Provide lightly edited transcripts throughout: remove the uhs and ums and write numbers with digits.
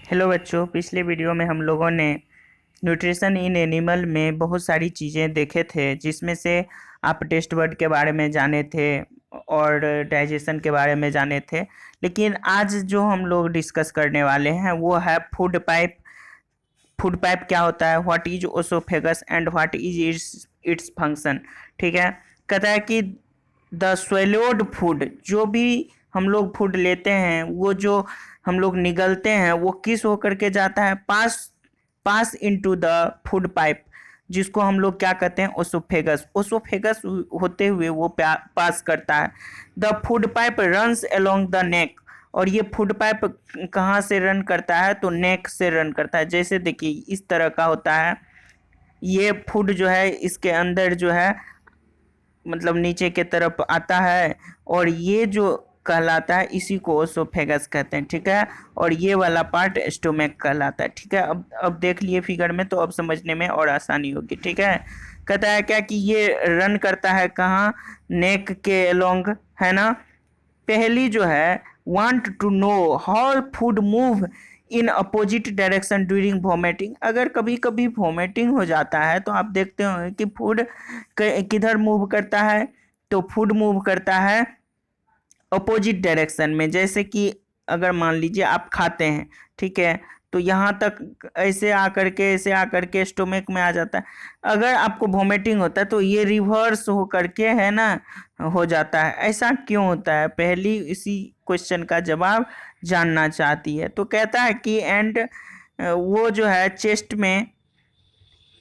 Hello बच्चों, पिछले video में हम लोगों ने न्यूट्रिशन इन एनिमल में बहुत सारी चीज़ें देखे थे, जिसमें से आप टेस्ट बड के बारे में जाने थे और डाइजेशन के बारे में जाने थे। लेकिन आज जो हम लोग डिस्कस करने वाले हैं वो है फूड पाइप। फूड पाइप क्या होता है, what is oesophagus and what is it's its function. ठीक है। कहता है कि द स्वेलोड फूड, जो भी हम लोग फूड लेते हैं वो जो हम लोग निगलते हैं वो किस होकर के जाता है, pass pass into the food pipe, जिसको हम लोग क्या कहते हैं, ओसोफेगस। ओसोफेगस होते हुए वो पास करता है। The food pipe runs along the neck. और ये फूड पाइप कहाँ से रन करता है, तो नेक से रन करता है। जैसे देखिए इस तरह का होता है। ये फूड जो है इसके अंदर जो है मतलब नीचे के तरफ आता है, और ये जो कहलाता है इसी को ओसोफेगस कहते हैं। ठीक है। और ये वाला पार्ट स्टोमक कहलाता है। ठीक है। अब देख लिए फिगर में, तो अब समझने में और आसानी होगी। ठीक है। कहता है क्या कि ये रन करता है कहाँ, नेक के अलोंग, है ना। पहली जो है, want to know how food move in opposite direction during vomiting. अगर कभी कभी वोमिटिंग हो जाता है तो आप देखते हो कि फूड किधर मूव करता है, तो फूड मूव करता है अपोजिट डायरेक्शन में। जैसे कि अगर मान लीजिए आप खाते हैं, ठीक है, तो यहाँ तक ऐसे आकर के स्टोमक में आ जाता है। अगर आपको वोमिटिंग होता है तो ये रिवर्स हो करके, है ना, हो जाता है। ऐसा क्यों होता है, पहली इसी क्वेश्चन का जवाब जानना चाहती है। तो कहता है कि एंड वो जो है चेस्ट में,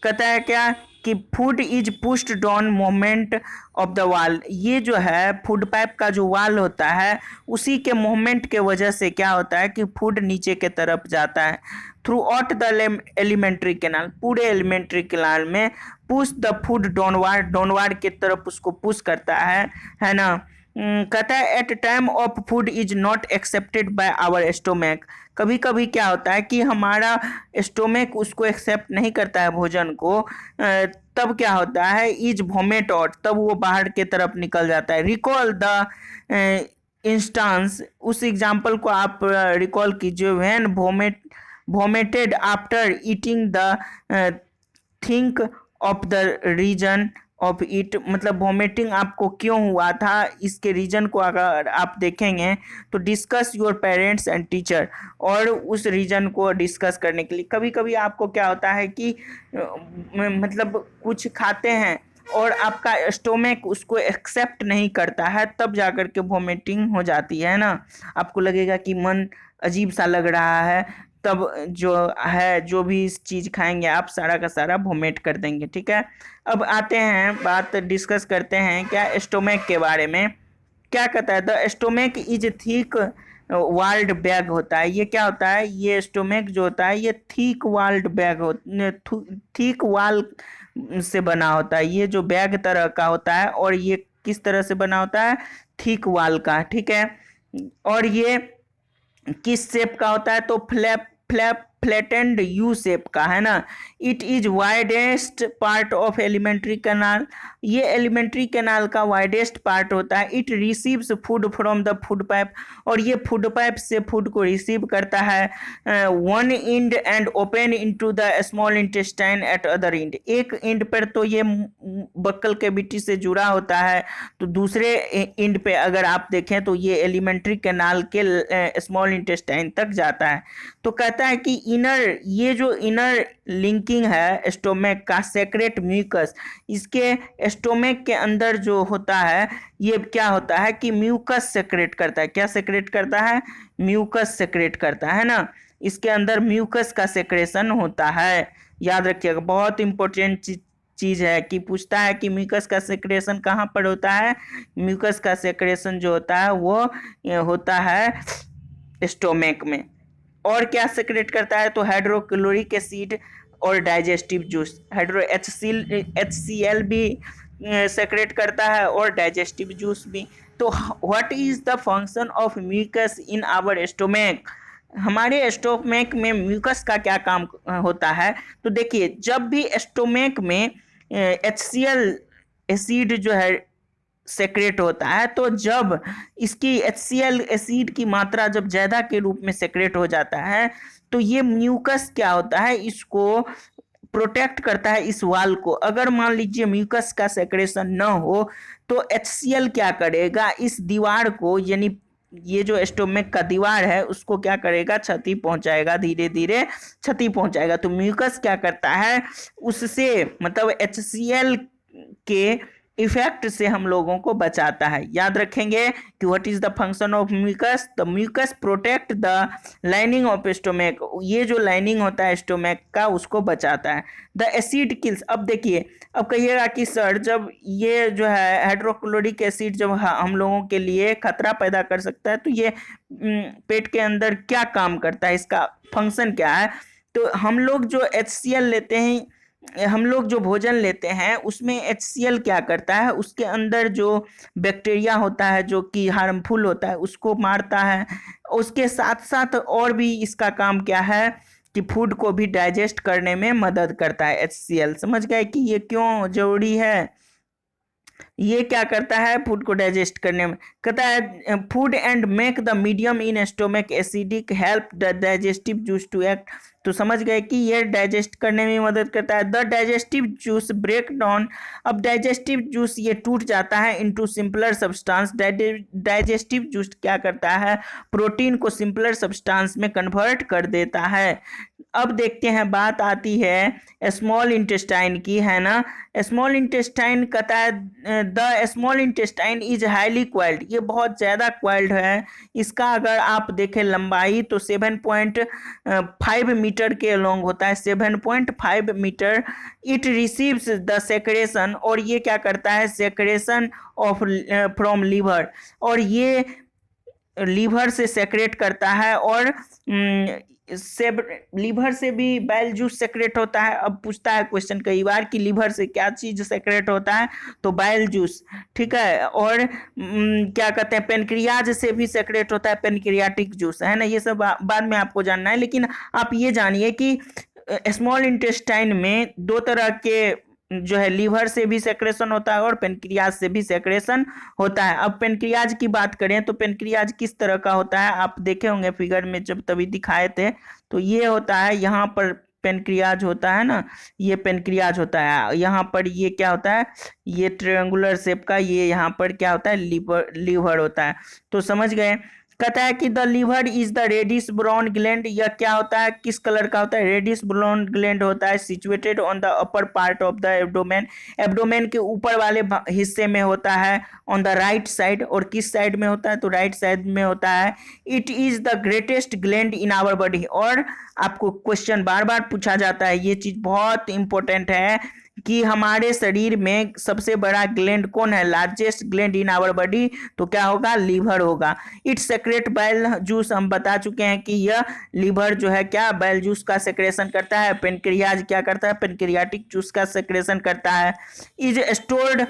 कहता है क्या कि food is pushed down moment of the वाल। ये जो है फूड पाइप का जो वाल होता है उसी के मोमेंट के वजह से क्या होता है कि फूड नीचे के तरफ जाता है। Throughout the alimentary canal, पूरे एलिमेंट्री कैनाल में push the food downward, downward की तरफ उसको पुश करता है ना। कहता है at time of food is not accepted by our stomach. कभी कभी क्या होता है कि हमारा स्टोमक उसको एक्सेप्ट नहीं करता है भोजन को, तब क्या होता है, इज वोमेट आउट, तब वो बाहर के तरफ निकल जाता है। रिकॉल द इंस्टांस, उस एग्जाम्पल को आप रिकॉल कीजिए। When vomited after eating the think of the reason of it, मतलब वोमिटिंग आपको क्यों हुआ था इसके रीजन को अगर आप देखेंगे तो discuss your parents and teacher, और उस रीजन को डिस्कस करने के लिए कभी कभी आपको क्या होता है कि मतलब कुछ खाते हैं और आपका स्टोमक उसको एक्सेप्ट नहीं करता है, तब जाकर के वोमिटिंग हो जाती है ना। आपको लगेगा कि मन अजीब सा लग रहा है, तब जो है जो भी इस चीज़ खाएंगे आप सारा का सारा वोमिट कर देंगे। ठीक है। अब आते हैं, बात डिस्कस करते हैं क्या स्टोमक के बारे में। क्या कहता है, the stomach is thick walled bag होता है। ये क्या होता है, ये स्टोमक जो होता है ये थिक वाल्ड बैग थिक वाल से बना होता है। ये जो बैग तरह का होता है, और ये किस तरह से बना होता है, थिक वाल का। ठीक है। और ये किस शेप का होता है, तो फ्लैटेंड यू शेप का, है ना। It is widest part of alimentary canal. ये एलिमेंट्री कैनाल का वाइडेस्ट पार्ट होता है। It receives food from the food pipe, और ये फूड पाइप से फूड को रिसीव करता है। One end and open into the small intestine at other end. एक इंड पर तो ये बक्कल कैविटी से जुड़ा होता है, तो दूसरे इंड पे अगर आप देखें तो ये एलिमेंट्री कैनाल के स्मॉल इंटेस्टाइन तक जाता है। तो कहता है कि इनर, ये जो इनर लिंकिंग है स्टोमक का, सेक्रेट म्यूकस, इसके स्टोमक के अंदर जो होता है ये क्या होता है कि म्यूकस सेक्रेट करता है। क्या सेक्रेट करता है, म्यूकस सेक्रेट करता है ना। इसके अंदर म्यूकस का सेक्रेशन होता है। याद रखिएगा, बहुत इंपॉर्टेंट चीज है कि पूछता है कि म्यूकस का सेक्रेशन कहाँ पर होता है। म्यूकस का सेक्रेशन जो होता है वो होता है स्टोमक में। और क्या सेक्रेट करता है, तो हाइड्रोक्लोरिक एसिड और डाइजेस्टिव जूस। हाइड्रो HCl भी सेक्रेट करता है, और डाइजेस्टिव जूस भी। तो what is the function of mucus in our stomach. हमारे स्टोमक में म्यूकस का क्या काम होता है, तो देखिए जब भी स्टोमक में HCl एसिड जो है सेक्रेट होता है। तो जब इसकी HCl एसिड की मात्रा जब ज़्यादा के रूप में सेक्रेट हो जाता है तो ये म्यूकस क्या होता है, इसको प्रोटेक्ट करता है इस वाल को। अगर मान लीजिए म्यूकस का सेक्रेशन न हो तो HCl क्या करेगा, इस दीवार को यानी ये जो स्टोमक का दीवार है उसको क्या करेगा, क्षति पहुंचाएगा, धीरे धीरे क्षति पहुंचाएगा। तो म्यूकस क्या करता है, उससे मतलब HCl के इफेक्ट से हम लोगों को बचाता है। याद रखेंगे कि what is the function of mucus, the mucus protect the lining of stomach, ये जो लाइनिंग होता है स्टोमक का उसको बचाता है। द एसिड किल्स, अब देखिए, अब कहिएगा कि सर जब ये जो है हाइड्रोक्लोरिक एसिड जब हम लोगों के लिए खतरा पैदा कर सकता है तो ये पेट के अंदर क्या काम करता है, इसका फंक्शन क्या है। तो हम लोग जो HCl लेते हैं, हम लोग जो भोजन लेते हैं उसमें HCl क्या करता है, उसके अंदर जो बैक्टीरिया होता है जो कि हार्मफुल होता है उसको मारता है। उसके साथ साथ और भी इसका काम क्या है कि फूड को भी डाइजेस्ट करने में मदद करता है HCl। समझ गए कि ये क्यों जरूरी है। ये क्या करता है, फूड को डाइजेस्ट करने में, कहता है food and make the medium in stomach acidic, help the digestive juice to act. तो समझ गए कि ये डाइजेस्ट करने में मदद करता है। The digestive juice break down, अब डाइजेस्टिव जूस ये टूट जाता है into simpler substance. Digestive juice क्या करता है, प्रोटीन को सिंपलर सब्सटेंस में कन्वर्ट कर देता है। अब देखते हैं, बात आती है स्मॉल इंटेस्टाइन की, है ना। स्मॉल इंटेस्टाइन कहता है the small intestine is highly coiled, ये बहुत ज़्यादा क्वाइल्ड है। इसका अगर आप देखें लंबाई तो 7.5 मीटर के लॉन्ग होता है, 7.5 meter. It receives the secretion, और ये क्या करता है, सेक्रेशन ऑफ फ्रॉम लीवर, और ये लीवर से सेक्रेट करता है। और से लीवर से भी बाइल जूस सेक्रेट होता है। अब पूछता है क्वेश्चन कई बार कि लीवर से क्या चीज सेक्रेट होता है, तो बाइल जूस, ठीक है। और क्या कहते हैं, पेनक्रियाज से भी सेक्रेट होता है, पेनक्रियाटिक जूस, है ना। ये सब बाद में आपको जानना है, लेकिन आप ये जानिए कि स्मॉल इंटेस्टाइन में दो तरह के जो है, लीवर से भी सेक्रेशन होता है और पेनक्रियाज से भी सेक्रेशन होता है। अब पेनक्रियाज की बात करें तो पेनक्रियाज किस तरह का होता है, आप देखे होंगे फिगर में जब तभी दिखाए थे। तो ये होता है, यहाँ पर पेनक्रियाज होता है ना, ये पेनक्रियाज होता है। यहाँ पर ये क्या होता है, ये ट्रायंगुलर शेप का, ये यहाँ पर क्या होता है, लीवर होता है। तो समझ गए। कहता है कि the liver is the reddish brown gland, यह क्या होता है, किस कलर का होता है, रेडिश ब्राउन ग्लैंड होता है। Situated on the upper part of the abdomen, abdomen के ऊपर वाले हिस्से में होता है। ऑन द राइट साइड, और किस साइड में होता है, तो राइट साइड में होता है। It is the greatest gland in our body, और आपको क्वेश्चन बार बार पूछा जाता है, ये चीज बहुत इंपॉर्टेंट है कि हमारे शरीर में सबसे बड़ा ग्लैंड कौन है, largest gland in our body, तो क्या होगा, लीवर होगा। इट सेक्रेट बाइल जूस, हम बता चुके हैं कि यह लीवर जो है क्या बाइल जूस का सेक्रेशन करता है। पेनक्रियाज क्या करता है, पेनक्रियाटिक जूस का सेक्रेशन करता है। Is stored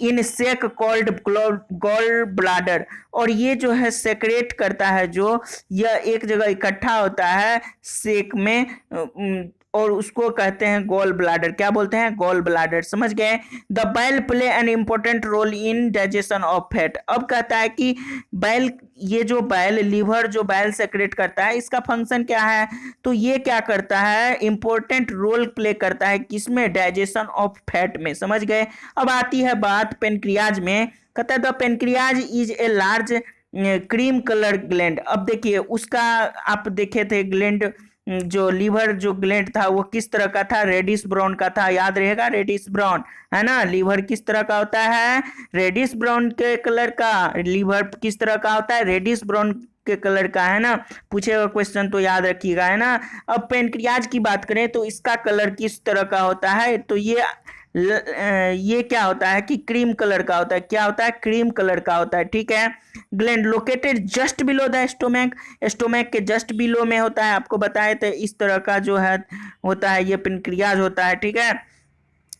in sac called gall bladder, और ये जो है सेक्रेट करता है, जो यह एक जगह इकट्ठा होता है सेक में, और उसको कहते हैं गॉल ब्लाडर। क्या बोलते हैं, गॉल ब्लाडर। समझ गए। The bile play an important role in digestion of fat, अब कहता है कि बाइल, ये जो बाइल, लीवर जो बाइल सेक्रेट करता है, इसका फंक्शन क्या है, तो ये क्या करता है, इंपॉर्टेंट रोल प्ले करता है किसमें, डाइजेशन ऑफ फैट में। समझ गए। अब आती है बात पेनक्रियाज में, कहता है the pancreas is a large cream colour gland. अब देखिए उसका, आप देखे थे ग्लैंड, जो लीवर जो ग्लैंड था वो किस तरह का था, रेडिश ब्राउन का था। याद रहेगा, रेडिश ब्राउन, है ना। लीवर किस तरह का होता है, रेडिश ब्राउन के कलर का। लीवर किस तरह का होता है, रेडिश ब्राउन के कलर का, है ना। पूछेगा क्वेश्चन तो याद रखिएगा, है ना। अब पेनक्रियाज की बात करें तो इसका कलर किस तरह का होता है, तो ये क्या होता है कि क्रीम कलर का होता है। क्या होता है, क्रीम कलर का होता है, ठीक है। Gland located just below the stomach, stomach के जस्ट बिलो में होता है। आपको बताए थे इस तरह का जो है होता है, ये पेनक्रियाज होता है, ठीक है।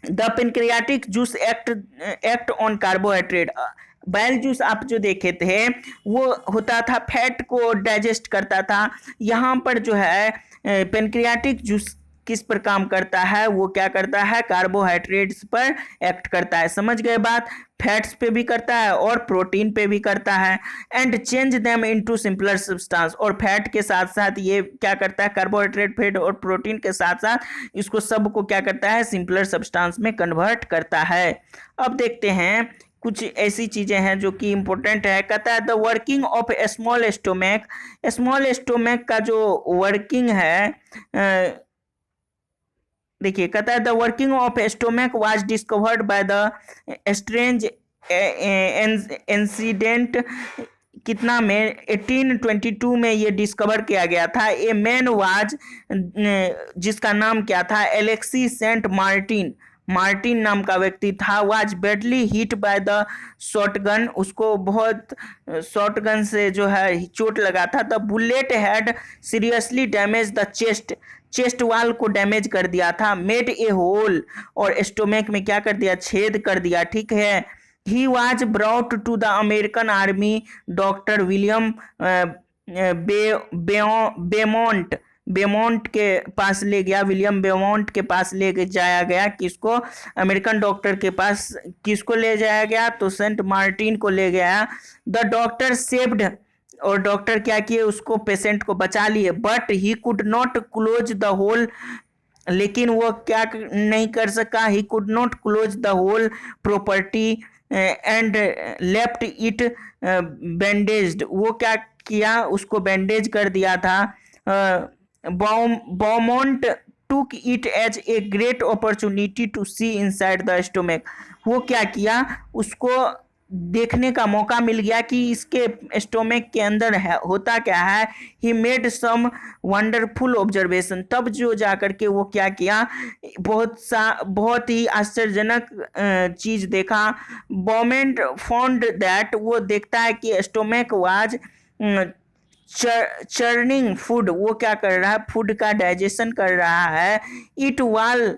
The pancreatic juice act on carbohydrate, bile juice आप जो देखे थे वो होता था, फैट को डाइजेस्ट करता था। यहाँ पर जो है पेनक्रियाटिक जूस किस पर काम करता है, वो क्या करता है, कार्बोहाइड्रेट्स पर एक्ट करता है। समझ गए बात। फैट्स पे भी करता है और प्रोटीन पे भी करता है। And change them into simpler substance, और फैट के साथ साथ ये क्या करता है, कार्बोहाइड्रेट, फैट और प्रोटीन के साथ साथ इसको सबको क्या करता है, सिंपलर सब्सटेंस में कन्वर्ट करता है। अब देखते हैं कुछ ऐसी चीजें हैं जो कि इंपॉर्टेंट है। कहता है the working of small stomach, small stomach का जो वर्किंग है, देखिए कहता है the working of stomach was discovered by the strange incident, कितना में 1822 में ये डिस्कवर किया गया था। ए मैन वाज, जिसका नाम क्या था, एलेक्सी सेंट मार्टिन, मार्टिन नाम का व्यक्ति था। Was badly hit by the shotgun, उसको बहुत शॉटगन से जो है चोट लगा था। The bullet had seriously damage the chest, chest wall को डैमेज कर दिया था। मेड ए होल, और स्टोमक में क्या कर दिया, छेद कर दिया। ठीक है। He was brought to the American army, doctor William Beaumont, Beaumont के पास ले गया, विलियम बेमोंट के पास ले जाया गया। किसको, अमेरिकन डॉक्टर के पास किसको ले जाया गया, तो सेंट मार्टिन को ले गया। द डॉक्टर सेव्ड, और डॉक्टर क्या किए, उसको पेशेंट को बचा लिए। But he could not close the hole, लेकिन वो क्या नहीं कर सका, he could not close the hole property and left it bandaged, वो क्या किया, उसको बैंडेज कर दिया था। Beaumont took it as a great opportunity to see inside the stomach, वो क्या किया, उसको देखने का मौका मिल गया कि इसके स्टोमक के अंदर है, होता क्या है। He made some wonderful observation, तब जो जाकर के वो क्या किया, बहुत ही आश्चर्यजनक चीज देखा। बॉमेंट फाउंड दैट, वो देखता है कि स्टोमक वाज चर्निंग फूड, वो क्या कर रहा है, फूड का डाइजेशन कर रहा है। इट वाल,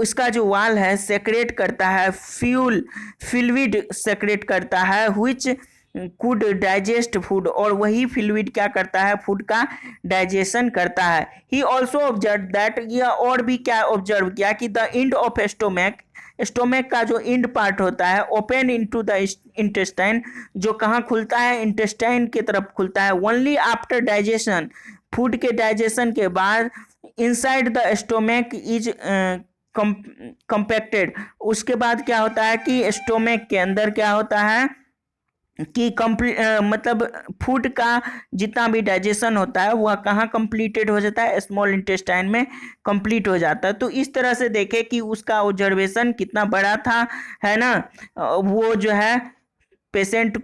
इसका जो वाल है सेक्रेट करता है फ्यूल, फ्लूइड सेक्रेट करता है, व्हिच कुड डाइजेस्ट फूड, और वही फ्लूइड क्या करता है, फूड का डाइजेशन करता है। ही ऑल्सो ऑब्जर्व दैट, यह और भी क्या ऑब्जर्व किया कि the end of stomach, stomach का जो इंड पार्ट होता है, ओपन इनटू द इंटेस्टाइन, जो कहाँ खुलता है, इंटेस्टाइन की तरफ खुलता है। ओनली आफ्टर डाइजेशन, फूड के डाइजेशन के बाद। Inside the stomach is compacted, उसके बाद क्या होता है कि स्टोमक के अंदर क्या होता है कि मतलब फूड का जितना भी डाइजेशन होता है वह कहाँ कंप्लीटेड हो जाता है, स्मॉल इंटेस्टाइन में कंप्लीट हो जाता है। तो इस तरह से देखें कि उसका ऑब्जर्वेशन कितना बड़ा था, है ना। वो जो है पेशेंट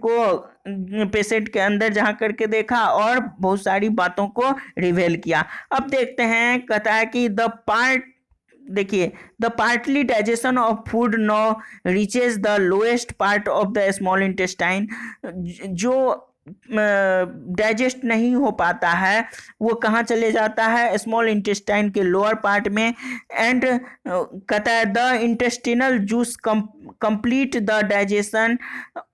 के अंदर जहाँ करके देखा और बहुत सारी बातों को रिवेल किया। अब देखते हैं, कहता है कि द पार्ट, देखिए the partly digestion of food no reaches the lowest part of the small intestine, जो डाइजेस्ट नहीं हो पाता है वो कहाँ चले जाता है, स्मॉल इंटेस्टाइन के लोअर पार्ट में। एंड कहता है the intestinal juice complete the digestion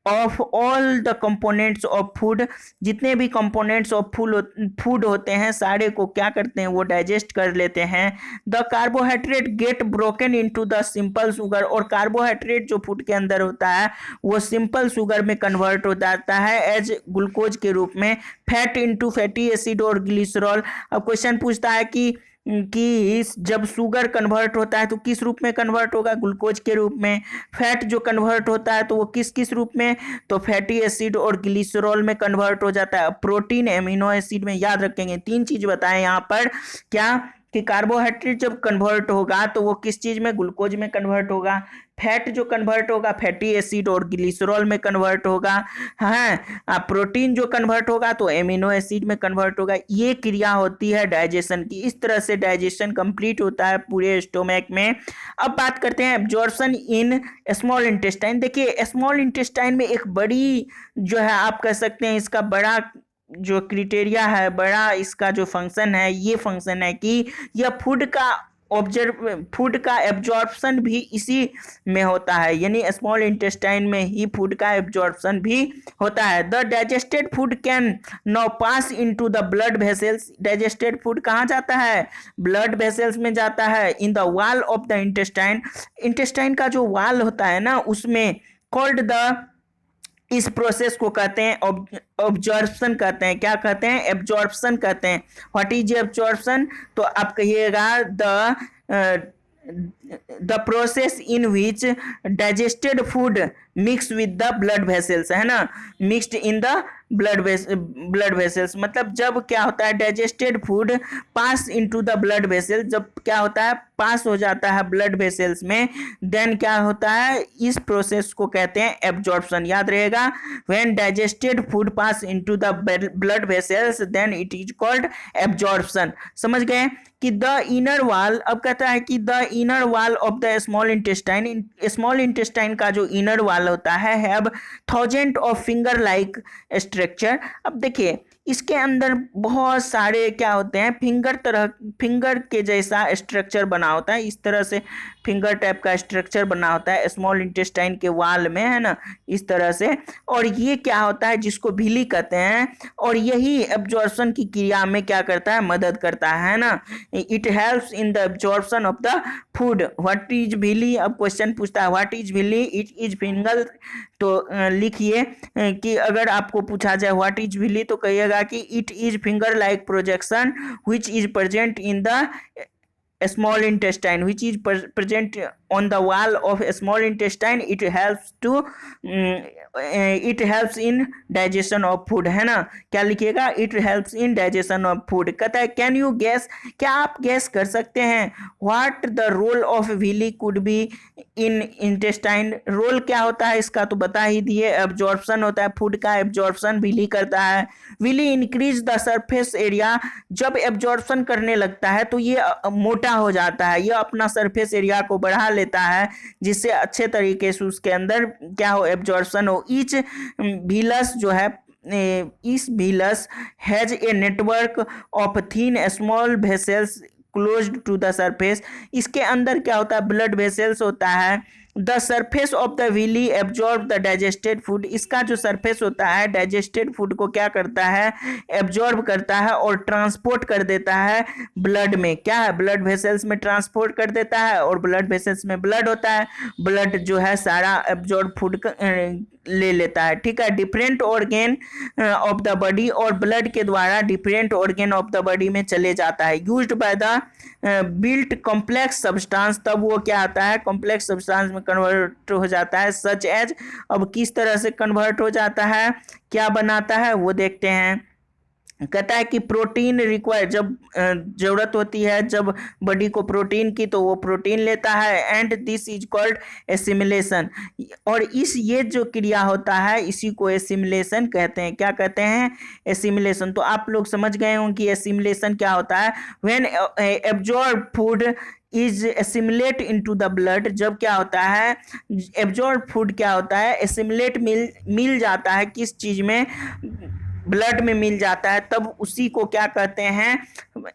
of all the components of food, जितने भी कंपोनेंट्स ऑफ फूड होते हैं सारे को क्या करते हैं, वो डाइजेस्ट कर लेते हैं। The carbohydrate get broken into the simple sugar, और कार्बोहाइड्रेट जो फूड के अंदर होता है वो सिंपल शुगर में कन्वर्ट हो जाता है एज ग्लूकोज के रूप में। फैट इनटू फैटी एसिड और ग्लिसरॉल। अब क्वेश्चन पूछता है कि जब शुगर कन्वर्ट होता है तो किस रूप में कन्वर्ट होगा, ग्लूकोज के रूप में। फैट जो कन्वर्ट होता है तो वो किस किस रूप में, तो फैटी एसिड और ग्लिसरॉल में कन्वर्ट हो जाता है। प्रोटीन एमिनो एसिड में। याद रखेंगे तीन चीज बताएं यहाँ पर, क्या कि कार्बोहाइड्रेट जब कन्वर्ट होगा तो वो किस चीज में, ग्लूकोज में कन्वर्ट होगा। फैट जो कन्वर्ट होगा फैटी एसिड और ग्लिसरॉल में कन्वर्ट होगा। हाँ, प्रोटीन जो कन्वर्ट होगा तो एमिनो एसिड में कन्वर्ट होगा। ये क्रिया होती है डाइजेशन की। इस तरह से डाइजेशन कंप्लीट होता है पूरे स्टोमक में। अब बात करते हैं एब्जॉर्प्शन इन स्मॉल इंटेस्टाइन। देखिए स्मॉल इंटेस्टाइन में एक बड़ी जो है, आप कह सकते हैं इसका बड़ा जो क्राइटेरिया है, बड़ा इसका जो फंक्शन है, ये फंक्शन है कि यह फूड का ऑब्जर्व फूड का एब्जॉर्प्शन भी इसी में होता है, यानी स्मॉल इंटेस्टाइन में ही फूड का एब्जॉर्प्शन भी होता है। The digested food can now pass into the blood vessels. Digested food कहाँ जाता है? ब्लड वेसल्स में जाता है। In the wall of the intestine, intestine का जो वॉल होता है ना उसमें, कॉल्ड द, इस प्रोसेस को कहते हैं ऑब्जॉर्प्शन कहते हैं। क्या कहते हैं? एब्जॉर्प्शन कहते हैं। What is absorption? तो आप कहिएगा the process in which digested food mix with the blood vessels, है ना, mixed in the blood vessels, मतलब जब क्या होता है digested food pass into the blood vessels, जब क्या होता है पास हो जाता है ब्लड वेसल्स में, देन क्या होता है, इस प्रोसेस को कहते हैं एब्जॉर्प्शन। याद रहेगा, when digested food pass into the blood vessels then it is called absorption. समझ गए कि द इनर वॉल, अब कहता है कि the inner wall of the small intestine, small intestine का जो इनर वॉल होता है have thousand of finger like structure. अब देखिए इसके अंदर बहुत सारे क्या होते हैं, फिंगर के जैसा स्ट्रक्चर बना होता है, इस तरह से फिंगर टाइप का स्ट्रक्चर बना होता है स्मॉल इंटेस्टाइन के वाल में, है ना, इस तरह से। और ये क्या होता है, जिसको विली कहते हैं, और यही एब्जॉर्प्शन की क्रिया में क्या करता है, मदद करता है ना। It helps in the absorption of the food. What is villi? अब क्वेश्चन पूछता है what is villi, it is finger. तो लिखिए कि अगर आपको पूछा जाए व्हाट इज विली तो कहिएगा कि it is finger like projection which is present in the small intestine, which is present on the wall of a small intestine. It helps to it helps in digestion of food, है ना। क्या लिखिएगा? it helps in digestion of food। कहता है can you guess, क्या आप gas कर सकते हैं what the role of villi could be in intestine? Role क्या होता है इसका तो बता ही दिए, एब्जॉर्प्शन होता है, फूड का एब्जॉर्प्शन विली करता है। Villi increase the surface area, जब एब्जॉर्प्शन करने लगता है तो ये मोटा हो जाता है, ये अपना सरफेस एरिया को बढ़ा लेता है जिससे अच्छे तरीके से उसके अंदर क्या हो, एब्जॉर्प्शन हो। ईच विलस जो है, इस villus has a network of thin small vessels close to the surface. इसके अंदर क्या होता है, ब्लड वेसल्स होता है। The surface of the villi absorb the digested food, इसका जो सरफेस होता है डाइजेस्टेड फूड को क्या करता है, एब्जॉर्ब करता है और ट्रांसपोर्ट कर देता है ब्लड में। क्या है, ब्लड वेसल्स में ट्रांसपोर्ट कर देता है, और ब्लड वेसल्स में ब्लड होता है, ब्लड जो है सारा एब्जॉर्ब फूड ले लेता है, ठीक है। Different organ of the body, और ब्लड के द्वारा different organ of the body में चले जाता है। Used by the built complex substance, तब वो क्या आता है, कॉम्प्लेक्स सब्सटेंस में कन्वर्ट हो जाता है, सच एज। अब किस तरह से कन्वर्ट हो जाता है, क्या बनाता है वो देखते हैं। कहता है कि प्रोटीन रिक्वायर, जब जरूरत होती है जब बॉडी को प्रोटीन की तो वो प्रोटीन लेता है, and this is called assimilation. और इस ये जो क्रिया होता है इसी को एसिमिलेशन कहते हैं। क्या कहते हैं, एसिमिलेशन। तो आप लोग समझ गए होंगे कि एसिमिलेशन क्या होता है। When absorb food is assimilate into the blood, जब क्या होता है एब्जॉर्ब फूड क्या होता है, एसिमुलेट मिल जाता है किस चीज में, ब्लड में मिल जाता है, तब उसी को क्या कहते हैं,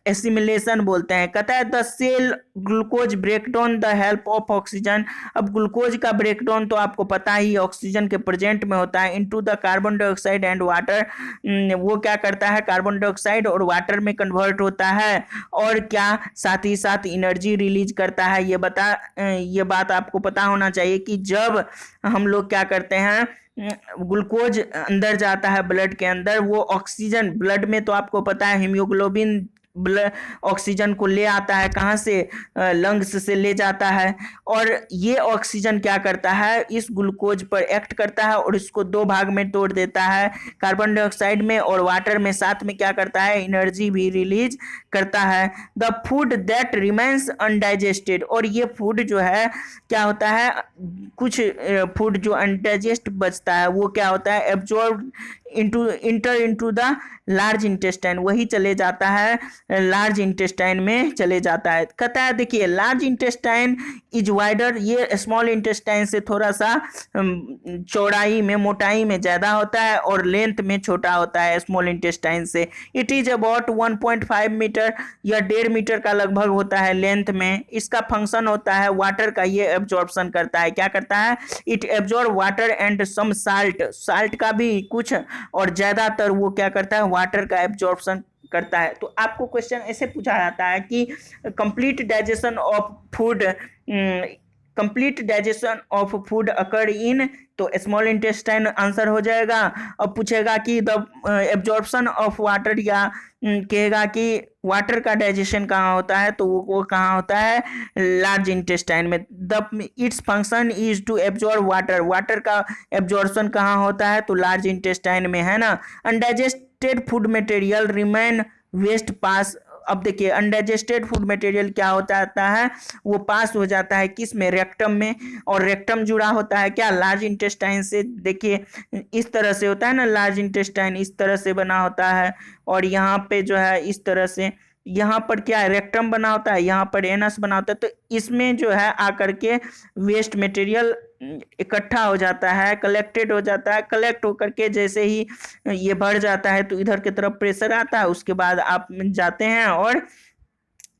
एसिमिलेशन बोलते हैं। कहता है the cell glucose breakdown the help of oxygen. अब ग्लूकोज का ब्रेकडाउन तो आपको पता ही ऑक्सीजन के प्रेजेंट में होता है, into the carbon dioxide and water, वो क्या करता है कार्बन डाइऑक्साइड और वाटर में कन्वर्ट होता है, और क्या साथ ही साथ एनर्जी रिलीज करता है। ये बात आपको पता होना चाहिए कि जब हम लोग क्या करते हैं, ग्लूकोज अंदर जाता है ब्लड के अंदर, वो ऑक्सीजन ब्लड में तो आपको पता है हीमोग्लोबिन ब्लड ऑक्सीजन को ले आता है, कहाँ से, लंग्स से ले जाता है, और ये ऑक्सीजन क्या करता है, इस ग्लूकोज पर एक्ट करता है और इसको दो भाग में तोड़ देता है, कार्बन डाइऑक्साइड में और वाटर में, साथ में क्या करता है, एनर्जी भी रिलीज करता है। The food that remains undigested, और ये फूड जो है क्या होता है, कुछ फूड जो अनडाइजेस्ट बचता है वो क्या होता है, inter into the large intestine, वही चले जाता है लार्ज इंटेस्टाइन में चले जाता है। कहता है देखिए लार्ज इंटेस्टाइन इज वाइडर, ये स्मॉल इंटेस्टाइन से थोड़ा सा चौड़ाई में मोटाई में ज़्यादा होता है और लेंथ में छोटा होता है स्मॉल इंटेस्टाइन से। इट इज अबाउट 1.5 मीटर या 1.5 मीटर का लगभग होता है लेंथ में। इसका फंक्शन होता है वाटर का, ये एब्जॉर्प्शन करता है। क्या करता है? It absorb water and some salt, salt का भी कुछ और ज़्यादातर वो क्या करता है वाटर का एब्जॉर्प्शन करता है। तो आपको क्वेश्चन ऐसे पूछा जाता है कि complete digestion of food, complete digestion of food occur in, तो स्मॉल इंटेस्टाइन आंसर हो जाएगा। अब पूछेगा कि द एब्जॉर्प्शन ऑफ वाटर, या कहेगा कि वाटर का डाइजेशन कहाँ होता है, तो वो कहाँ होता है लार्ज इंटेस्टाइन में। The its function is to absorb water, water का एब्जॉर्प्शन कहाँ होता है, तो लार्ज इंटेस्टाइन में, है ना। Undigested food material remain waste pass, अब देखिए अनडाइजेस्टेड फूड मटेरियल क्या होता है, वो पास हो जाता है किस में, रेक्टम में, और रेक्टम जुड़ा होता है क्या लार्ज इंटेस्टाइन से। देखिए इस तरह से होता है ना, लार्ज इंटेस्टाइन इस तरह से बना होता है, और यहाँ पे जो है इस तरह से, यहाँ पर क्या है रेक्टम बना होता है, यहाँ पर एनस बना होता है। तो इसमें जो है आकर के वेस्ट मटेरियल इकट्ठा हो जाता है, कलेक्टेड हो जाता है। कलेक्ट होकर के जैसे ही ये बढ़ जाता है तो इधर की तरफ प्रेशर आता है, उसके बाद आप जाते हैं और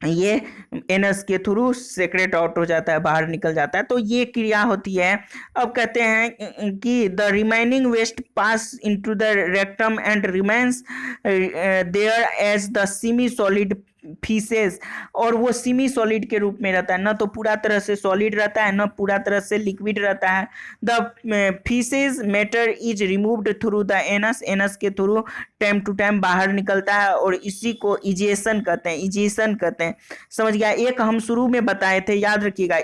ये एनस के थ्रू सेक्रेट आउट हो जाता है, बाहर निकल जाता है। तो ये क्रिया होती है। अब कहते हैं कि the remaining waste pass into the rectum and remains there as the semi solid faeces, और वो सेमी सॉलिड के रूप में रहता है, ना तो पूरा तरह से सॉलिड रहता है, ना पूरा तरह से लिक्विड रहता है। The faeces matter is removed through the anus, anus के थ्रू टाइम टू टाइम बाहर निकलता है, और इसी को इजेशन कहते हैं, इजेशन कहते हैं। समझ गया? एक हम शुरू में बताए थे, याद रखिएगा,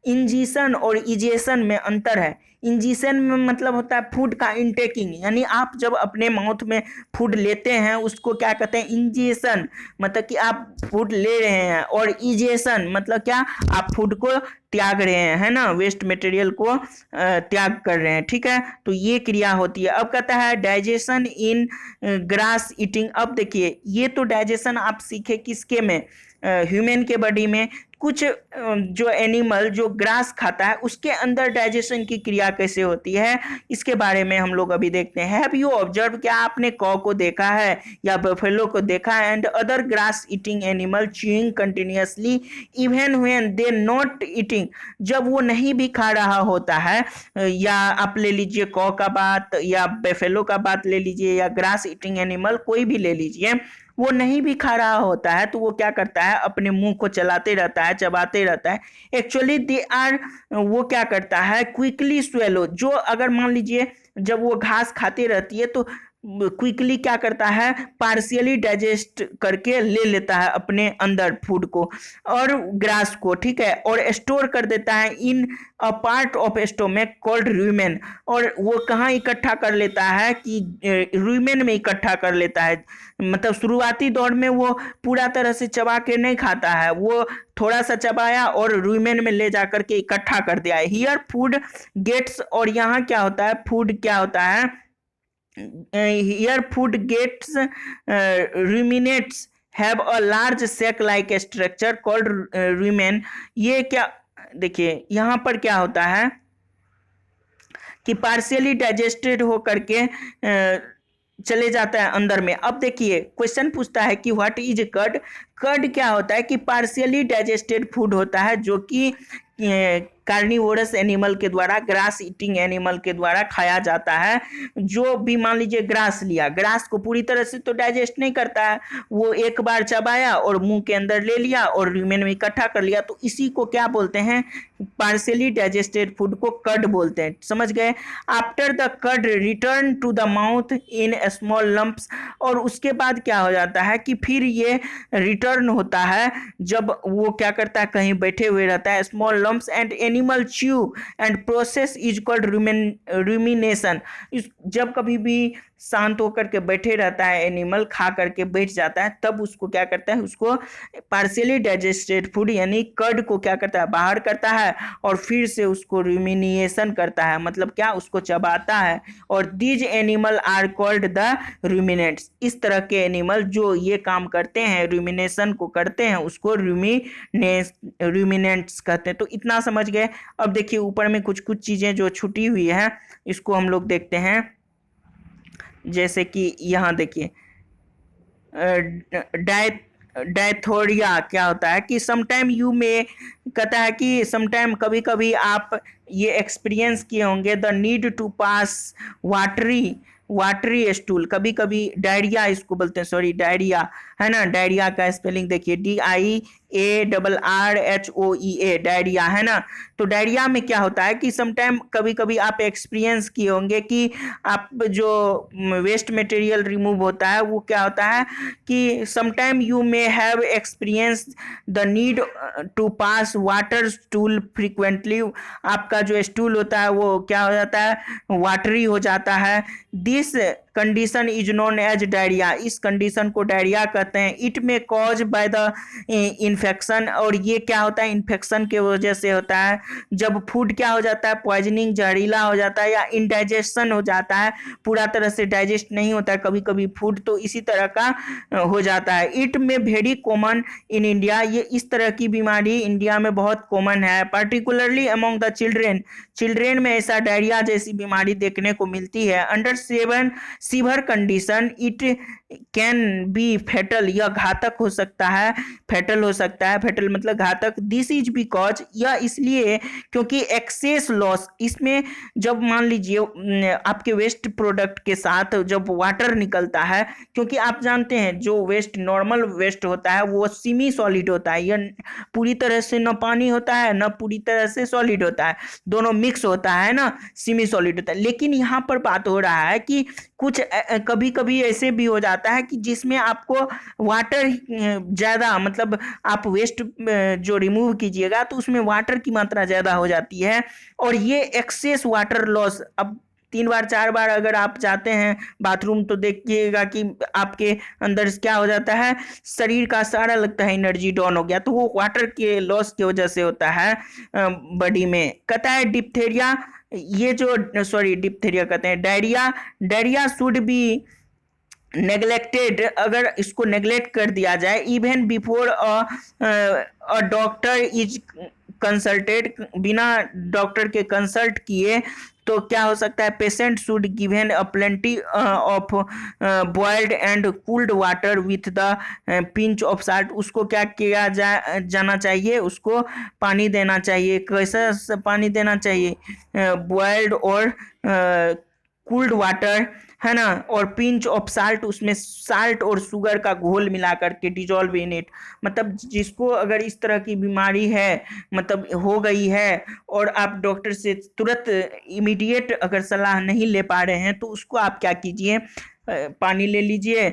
इंजीशन और इजेशन में अंतर है। इंजीशन में मतलब होता है फूड का इनटेकिंग, यानी आप जब अपने माउथ में फूड लेते हैं उसको क्या कहते हैं इंजेशन, मतलब कि आप फूड ले रहे हैं, और इजेशन मतलब क्या, आप फूड को त्याग रहे हैं, है ना, वेस्ट मटेरियल को त्याग कर रहे हैं। ठीक है, तो ये क्रिया होती है। अब कहता है डाइजेशन इन ग्रास ईटिंग। अब देखिए ये तो डाइजेशन आप सीखे किसके में, ह्यूमन के बॉडी में। कुछ जो एनिमल जो ग्रास खाता है उसके अंदर डाइजेशन की क्रिया कैसे होती है, इसके बारे में हम लोग अभी देखते हैं। हैव यू ऑब्जर्व, क्या आपने कॉ को देखा है या बफेलो को देखा है, and other grass eating animal chewing continuously even when they not eating, जब वो नहीं भी खा रहा होता है, या आप ले लीजिए कॉ का बात या बफेलो का बात ले लीजिए, या ग्रास ईटिंग एनिमल कोई भी ले लीजिए, वो नहीं भी खा रहा होता है तो वो क्या करता है अपने मुंह को चलाते रहता है, चबाते रहता है। एक्चुअली दे आर, वो क्या करता है क्विकली स्वेलो, जो अगर मान लीजिए जब वो घास खाती रहती है तो क्विकली क्या करता है पार्शियली डाइजेस्ट करके ले लेता है अपने अंदर फूड को और ग्रास को, ठीक है, और स्टोर कर देता है in a part of stomach called rumen, और वो कहाँ इकट्ठा कर लेता है कि रूमेन में इकट्ठा कर लेता है। मतलब शुरुआती दौर में वो पूरा तरह से चबा के नहीं खाता है, वो थोड़ा सा चबाया और रूमेन में ले जाकर के इकट्ठा कर दिया है। हियर फूड गेट्स, और यहाँ क्या होता है फूड क्या होता है, here food gets ruminates have a large sac like structure called rumen। ये क्या, देखिए यहाँ पर क्या होता है कि पार्शियली डाइजेस्टेड हो करके चले जाता है अंदर में। अब देखिए क्वेश्चन पूछता है कि व्हाट इज कर्ड। कर्ड क्या होता है कि पार्शियली डाइजेस्टेड फूड होता है जो कि कार्निवोरस एनिमल के द्वारा, ग्रास ईटिंग एनिमल के द्वारा खाया जाता है। जो भी मान लीजिए ग्रास लिया, ग्रास को पूरी तरह से तो डाइजेस्ट नहीं करता है, वो एक बार चबाया और मुंह के अंदर ले लिया और रूमेन में इकट्ठा कर लिया, तो इसी को क्या बोलते हैं पार्शियली डाइजेस्टेड फूड को कर्ड बोलते हैं। समझ गए? After the curd return to the mouth in small lumps, और उसके बाद क्या हो जाता है कि फिर ये रिटर्न होता है जब वो क्या करता है कहीं बैठे हुए रहता है, small lumps and animal chew and process is called rumination. जब कभी भी शांत होकर के बैठे रहता है, एनिमल खा करके बैठ जाता है, तब उसको क्या करता है, उसको पार्शियली डाइजेस्टेड फूड यानी कर्ड को क्या करता है, बाहर करता है और फिर से उसको रूमिनिएशन करता है, मतलब क्या, उसको चबाता है। और these animal are called the ruminants. इस तरह के एनिमल जो ये काम करते हैं, रूमिनेशन को करते हैं, उसको रूमिनेंट्स कहते हैं। तो इतना समझ गए। अब देखिए ऊपर में कुछ कुछ चीजें जो छुटी हुई है, इसको हम लोग देखते हैं। जैसे कि यहाँ देखिए डायथोरिया क्या होता है कि समटाइम यू में कहता है कि समटाइम कभी कभी आप ये एक्सपीरियंस किए होंगे the need to pass watery watery stool. कभी कभी डायरिया इसको बोलते हैं, सॉरी डायरिया है ना। डायरिया का स्पेलिंग देखिए DIARRHOEA, डायरिया है ना। तो डायरिया में क्या होता है कि समटाइम कभी कभी आप एक्सपीरियंस किए होंगे कि आप जो वेस्ट मटेरियल रिमूव होता है वो क्या होता है कि sometime you may have experience the need to pass water stool frequently. आपका जो स्टूल होता है वो क्या हो जाता है, वाटरी हो जाता है। This condition is known as diarrhoea. इस कंडीशन को डायरिया कहते हैं। इट में कॉज बाय द इन्फेक्शन, और ये क्या होता है, इन्फेक्शन के वजह से होता है। जब फूड क्या हो जाता है, पॉइजनिंग, जहरीला हो जाता है या इनडाइजेशन हो जाता है, पूरा तरह से डाइजेस्ट नहीं होता है कभी कभी फूड, तो इसी तरह का हो जाता है। इट में वेरी कॉमन इन इंडिया। ये इस तरह की बीमारी इंडिया में बहुत कॉमन है, particularly among the children. Children में ऐसा डायरिया जैसी बीमारी देखने को मिलती है। Under severe condition it can be fatal. यह घातक हो सकता है, फेटल हो सकता है। फेटल मतलब घातक। दिस इज बिकॉज, यह इसलिए क्योंकि एक्सेस लॉस, इसमें जब मान लीजिए आपके वेस्ट प्रोडक्ट के साथ जब वाटर निकलता है, क्योंकि आप जानते हैं जो वेस्ट नॉर्मल वेस्ट होता है वो सेमी सॉलिड होता है, यह पूरी तरह से न पानी होता है न पूरी तरह से सॉलिड होता है, दोनों मिक्स होता है ना, सेमी सॉलिड होता है। लेकिन यहाँ पर बात हो रहा है कि कुछ कभी कभी ऐसे भी हो जाता है कि जिसमें आपको वाटर ज़्यादा, मतलब आप वेस्ट जो रिमूव कीजिएगा तो उसमें वाटर की मात्रा ज़्यादा हो जाती है, और ये एक्सेस वाटर लॉस। अब 3 बार 4 बार अगर आप जाते हैं बाथरूम तो देखिएगा कि आपके अंदर क्या हो जाता है, शरीर का सारा लगता है एनर्जी डाउन हो गया, तो वो वाटर के लॉस की वजह से होता है बॉडी में। कहता है डिप्थेरिया, ये जो सॉरी डिप्थेरिया कहते हैं diarrhoea, diarrhoea should be neglected. अगर इसको नेग्लेक्ट कर दिया जाए, even before a doctor is consulted, बिना डॉक्टर के कंसल्ट किए, तो क्या हो सकता है, patient should given a plenty of boiled and cooled water with the pinch of salt. उसको क्या किया जाना चाहिए, उसको पानी देना चाहिए। कैसा पानी देना चाहिए, बॉइल्ड और कूल्ड वाटर है ना, और पिंच ऑफ साल्ट, उसमें साल्ट और शुगर का घोल मिला करके, डिजॉल्व इन इट। मतलब जिसको अगर इस तरह की बीमारी है, मतलब हो गई है, और आप डॉक्टर से तुरंत इमीडिएट अगर सलाह नहीं ले पा रहे हैं, तो उसको आप क्या कीजिए, पानी ले लीजिए,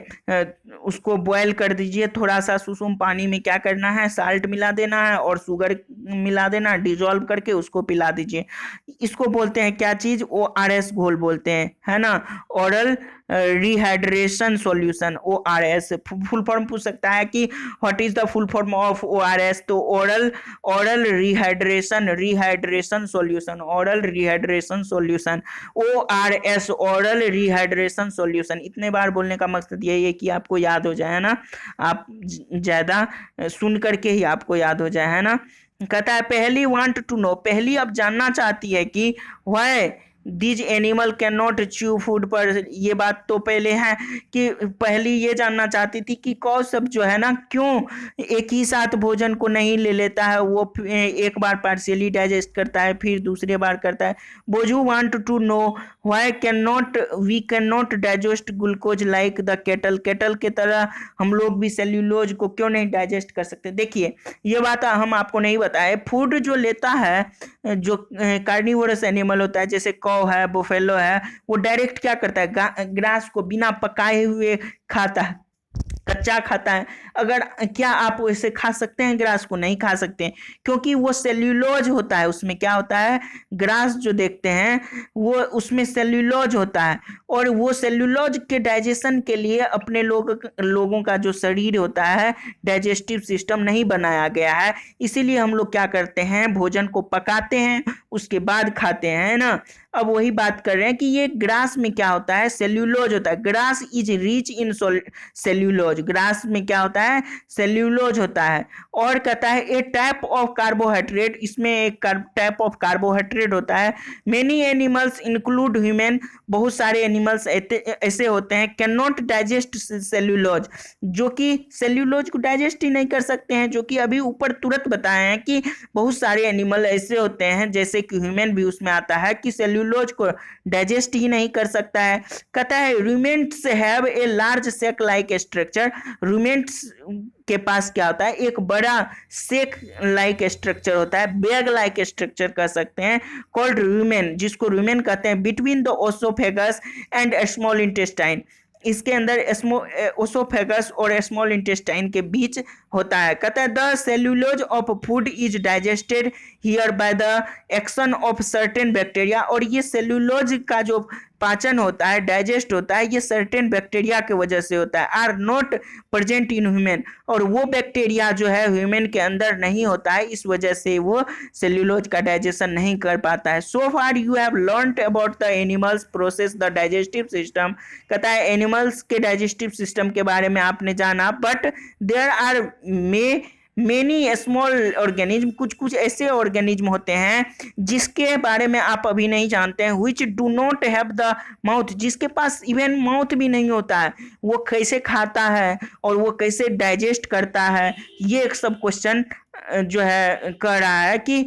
उसको बॉयल कर दीजिए, थोड़ा सा सुसुम पानी में क्या करना है, साल्ट मिला देना है और शुगर मिला देना, डिजॉल्व करके उसको पिला दीजिए। इसको बोलते हैं क्या चीज़, ORS घोल बोलते हैं, है ना, oral rehydration solution, ORS। Full form पूछ सकता है कि what is the full form of ORS, तो oral oral rehydration solution, oral rehydration solution, ORS, oral rehydration solution. इतने बार बोलने का मकसद यही है कि आपको याद हो जाए ना, आप ज़्यादा सुन करके ही आपको याद हो जाए, है ना। कहता है पहली वांट टू नो, पहली अब जानना चाहती है कि why these animal can not chew food. पर ये बात तो पहले है कि पहली ये जानना चाहती थी कि कौ सब जो है ना, क्यों एक ही साथ भोजन को नहीं ले लेता है, वो एक बार पार्शियली डाइजेस्ट करता है फिर दूसरे बार करता है। Boojho want to know why we can not digest glucose like the cattle. Cattle के तरह हम लोग भी सेल्यूलोज को क्यों नहीं डाइजेस्ट कर सकते। देखिए ये बात हम आपको नहीं बताए, फूड जो लेता है, जो कार्निवोरस एनिमल होता है, जैसे कौ है, बुफेलो है, वो डायरेक्ट क्या करता है, ग्रास को बिना पकाए हुए खाता है। कच्चा खाता है। अगर क्या आप वैसे खा सकते हैं ग्रास को? नहीं खा सकते हैं, क्योंकि वो सेल्यूलोज होता है। उसमें क्या होता है, ग्रास जो देखते हैं वो उसमें सेल्यूलोज होता है, और वो सेल्यूलोज के डाइजेशन के लिए अपने लोगों का जो शरीर होता है, डाइजेस्टिव सिस्टम नहीं बनाया गया है। इसीलिए हम लोग क्या करते हैं, भोजन को पकाते हैं उसके बाद खाते हैं, है ना। अब वही बात कर रहे हैं कि ये ग्रास में क्या होता है, सेल्यूलोज होता है। Grass is rich in cellulose. Grass में क्या होता है, सेल्यूलोज होता है। और कहता है ए टाइप ऑफ कार्बोहाइड्रेट, इसमें एक टाइप ऑफ कार्बोहाइड्रेट होता है। मेनी एनिमल्स इंक्लूड ह्यूमन, बहुत सारे एनिमल्स ऐसे होते हैं कैन नॉट डाइजेस्ट सेल्यूलोज, जो कि सेल्यूलोज को डाइजेस्ट ही नहीं कर सकते हैं, जो कि अभी ऊपर तुरंत बताए हैं कि बहुत सारे एनिमल ऐसे होते हैं, जैसे कि ह्यूमन भी उसमें आता है, कि सेल्यूलोज को डाइजेस्ट ही नहीं कर सकता है। कहता है ruminants have a large sac like structure. Ruminants के पास क्या होता है, एक बड़ा सेक लाइक स्ट्रक्चर होता है, बैग लाइक स्ट्रक्चर कह सकते हैं, कॉल्ड रूमेन, जिसको रूमेन कहते हैं, between the oesophagus and small intestine. इसके अंदर ओसोफेगस और स्मॉल इंटेस्टाइन के बीच होता है। कहता है the cellulose of food is digested here by the action of certain bacteria. और ये सेल्यूलोज का जो पाचन होता है, डाइजेस्ट होता है, ये सर्टेन बैक्टीरिया के वजह से होता है, are not present in human. और वो बैक्टीरिया जो है ह्यूमन के अंदर नहीं होता है, इस वजह से वो सेल्यूलोज का डाइजेशन नहीं कर पाता है। So far you have learned about the animals process the digestive system. कहता है एनिमल्स के डाइजेस्टिव सिस्टम के बारे में आपने जाना, but there are many small organism, कुछ कुछ ऐसे ऑर्गेनिज्म होते हैं जिसके बारे में आप अभी नहीं जानते हैं, which do not have the mouth, जिसके पास इवन माउथ भी नहीं होता है। वो कैसे खाता है और वो कैसे डाइजेस्ट करता है, ये एक सब क्वेश्चन जो है कह रहा है कि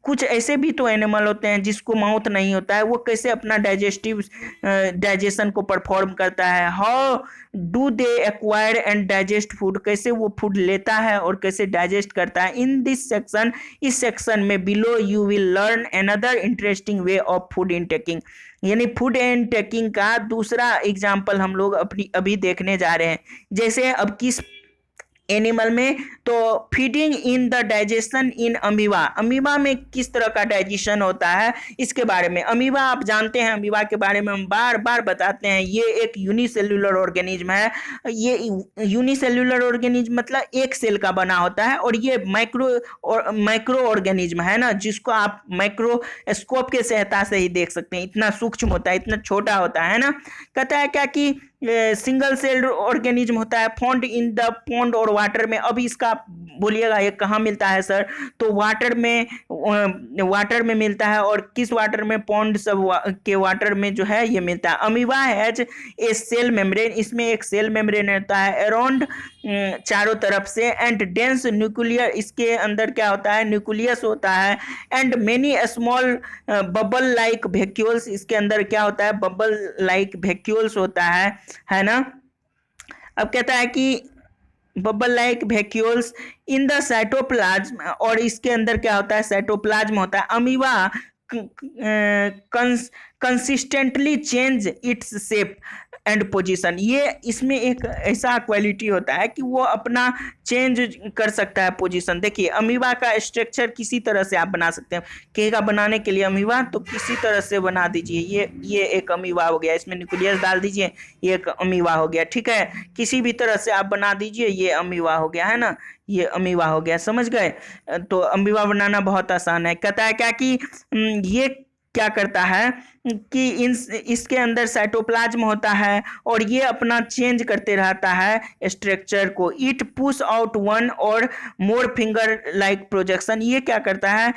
कुछ ऐसे भी तो एनिमल होते हैं जिसको माउथ नहीं होता है, वो कैसे अपना डाइजेशन को परफॉर्म करता है। How do they acquire and digest food, कैसे वो फूड लेता है और कैसे डाइजेस्ट करता है। इन दिस सेक्शन, इस सेक्शन में below you will learn another interesting way of food intaking, यानी फूड इनटेकिंग का दूसरा एग्जाम्पल हम लोग अभी देखने जा रहे हैं। जैसे अब किस एनिमल में, तो feeding in the digestion in amoeba, amoeba में किस तरह का डाइजेशन होता है इसके बारे में। अमीबा आप जानते हैं, अमीबा के बारे में हम बार बार बताते हैं, ये एक यूनिसेल्युलर ऑर्गेनिज्म है। ये यूनिसेल्युलर ऑर्गेनिज्म मतलब एक सेल का बना होता है, और ये माइक्रो ऑर्गेनिज्म है ना, जिसको आप माइक्रोस्कोप के सहायता से ही देख सकते हैं। इतना सूक्ष्म होता है, इतना छोटा होता है ना। कहता है क्या कि सिंगल सेल्ड ऑर्गेनिज्म होता है, फाउंड इन द पॉन्ड और वाटर में। अब इसका बोलिएगा ये कहाँ मिलता है सर, तो वाटर में मिलता है। और किस वाटर में, पॉन्ड सब के वाटर में जो है ये मिलता है। Amoeba has a cell membrane, इसमें एक सेल मेम्ब्रेन होता है अराउंड चारों तरफ से, एंड डेंस न्यूक्लियर, इसके अंदर क्या होता है, न्यूक्लियस होता है, and many small bubble like vacuoles, इसके अंदर क्या होता है, बबल लाइक वैक्यूल्स होता है ना। अब कहता है कि bubble like vacuoles in the cytoplasm, और इसके अंदर क्या होता है, साइटोप्लाज्म होता है। Amoeba consistently change its shape and position, ये इसमें एक ऐसा क्वालिटी होता है कि वो अपना चेंज कर सकता है पोजीशन। देखिए अमीबा का स्ट्रक्चर किसी तरह से आप बना सकते हैं, कहेगा बनाने के लिए अमीबा, तो किसी तरह से बना दीजिए। ये एक अमीबा हो गया, इसमें न्यूक्लियस डाल दीजिए, ये एक अमीबा हो गया, ठीक है। किसी भी तरह से आप बना दीजिए, ये अमीबा हो गया, है ना, ये अमीबा हो गया, समझ गए। तो अमीबा बनाना बहुत आसान है। कहता है क्या कि ये क्या करता है कि इसके अंदर साइटोप्लाज्म होता है, और ये अपना चेंज करते रहता है स्ट्रक्चर को। इट पुश आउट वन और मोर फिंगर लाइक प्रोजेक्शन, ये क्या करता है,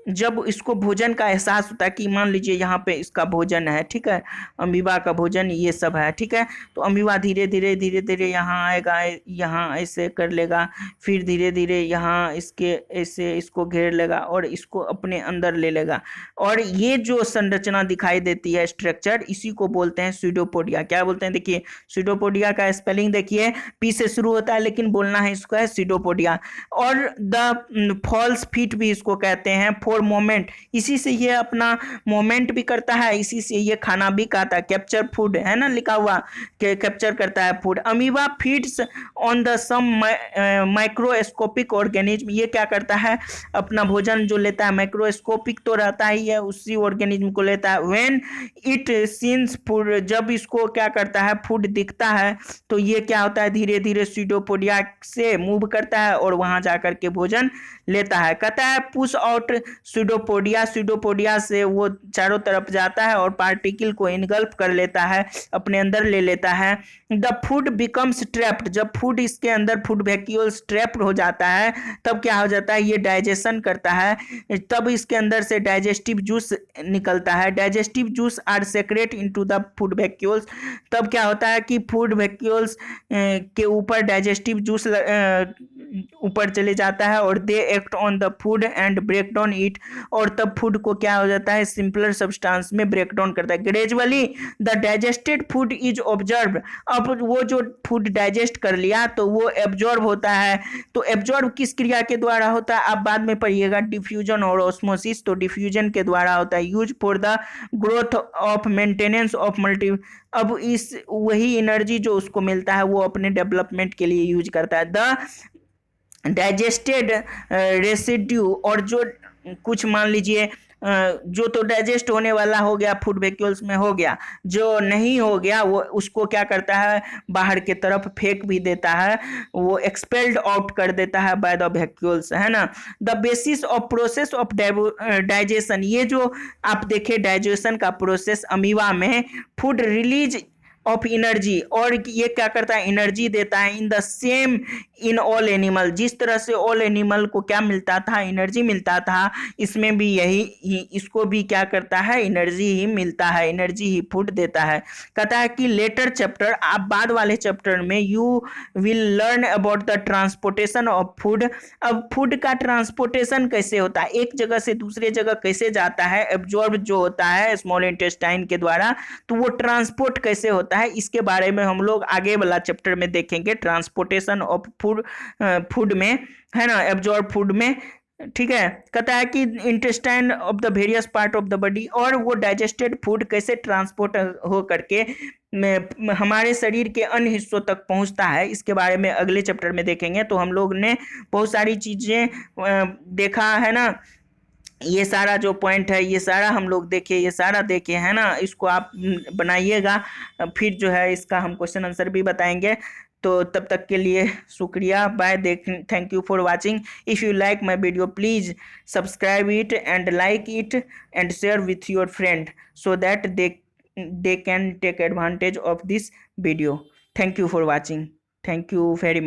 जब इसको भोजन का एहसास होता है कि मान लीजिए यहाँ पे इसका भोजन है, ठीक है, अमीबा का भोजन ये सब है, ठीक है, तो अमीबा धीरे धीरे यहाँ आएगा, यहाँ ऐसे कर लेगा, फिर धीरे धीरे यहाँ इसके ऐसे इसको घेर लेगा और इसको अपने अंदर ले लेगा। और ये जो संरचना दिखाई देती है स्ट्रक्चर, इसी को बोलते हैं स्यूडोपोडिया। क्या बोलते हैं, देखिए स्यूडोपोडिया का स्पेलिंग देखिए, पी से शुरू होता है लेकिन बोलना है इसको है स्यूडोपोडिया। और द फॉल्स फीट भी इसको कहते हैं। और मोमेंट, इसी से ये अपना मोमेंट भी करता है, इसी से ये खाना भी खाता है। कैप्चर फूड है ना लिखा हुआ कि कैप्चर करता है food. Amoeba feeds on the some microscopic organism, ये क्या करता है अपना भोजन जो लेता है माइक्रोस्कोपिक तो रहता ही है, उसी ऑर्गेनिज्म को लेता है। व्हेन इट सीन्स फूड, जब इसको क्या करता है फूड दिखता है तो ये क्या होता है धीरे धीरे सीडोपोडिया से मूव करता है और वहां जाकर के भोजन लेता है। कहता है पुश आउट सीडोपोडिया, सीडोपोडिया से वो चारों तरफ जाता है और पार्टिकल को इनगल्फ कर लेता है, अपने अंदर ले लेता है। द फूड बिकम्स ट्रैप्ड, जब फूड इसके अंदर फूड वैक्यूल्स ट्रैप्ड हो जाता है तब क्या हो जाता है ये डाइजेशन करता है, तब इसके अंदर से डाइजेस्टिव जूस निकलता है। Digestive juice are secrete into the food vacuoles, तब क्या होता है कि फूड वैक्यूल्स के ऊपर डाइजेस्टिव जूस ऊपर चले जाता है और they act on the food and break down it, और तब फूड को क्या हो जाता है सिंपलर सब्सटेंस में ब्रेक डाउन करता है। Gradually the digested food is observe, अब वो जो फूड डाइजेस्ट कर लिया तो वो एब्जॉर्ब होता है। तो एब्जॉर्ब किस क्रिया के द्वारा होता है आप बाद में पढ़िएगा, डिफ्यूजन और ऑस्मोसिस, तो डिफ्यूजन के द्वारा होता है। Use for the growth of maintenance of multi, अब इस वही एनर्जी जो उसको मिलता है वो अपने डेवलपमेंट के लिए यूज करता है। द डाइजेस्टेड रेसिड्यू, और जो कुछ मान लीजिए जो तो डाइजेस्ट होने वाला हो गया फूड वैक्यूल्स में हो गया, जो नहीं हो गया वो उसको क्या करता है बाहर के तरफ फेंक भी देता है, वो एक्सपेल्ड आउट कर देता है बाय द वैक्यूल्स, है ना। The basis of process of digestion, ये जो आप देखे डाइजेशन का प्रोसेस अमीबा में, फूड रिलीज ऑफ एनर्जी, और ये क्या करता है एनर्जी देता है। In the same in all animal, जिस तरह से ऑल एनिमल को क्या मिलता था एनर्जी मिलता था, इसमें भी यही इसको भी क्या करता है एनर्जी ही मिलता है, एनर्जी ही फूड देता है। कहता है कि लेटर चैप्टर, आप बाद वाले चैप्टर में you will learn about the transportation of food. अब फूड का ट्रांसपोर्टेशन कैसे होता है, एक जगह से दूसरे जगह कैसे जाता है, एब्जॉर्ब जो होता है स्मॉल इंटेस्टाइन के द्वारा, तो वो ट्रांसपोर्ट कैसे होता है इसके बारे में हम लोग आगे वाला चैप्टर में देखेंगे। ट्रांसपोर्टेशन ऑफ फूड, फूड में, है ना, एब्जॉर्ब फूड में, ठीक है। कहता है कि intestine of the various part of the body, और वो डाइजेस्टेड फूड कैसे ट्रांसपोर्ट हो करके हमारे शरीर के अन्य हिस्सों तक पहुंचता है, इसके बारे में अगले चैप्टर में देखेंगे। तो हम लोग ने बहुत सारी चीजें देखा है ना, ये सारा जो पॉइंट है ये सारा हम लोग देखे, ये सारा देखे, है ना। इसको आप बनाइएगा, फिर जो है इसका हम क्वेश्चन आंसर भी बताएंगे। तो तब तक के लिए शुक्रिया, bye, thank you for watching. If you like my video please subscribe it and like it and share with your friend so that they can take advantage of this video. Thank you for watching. Thank you very much.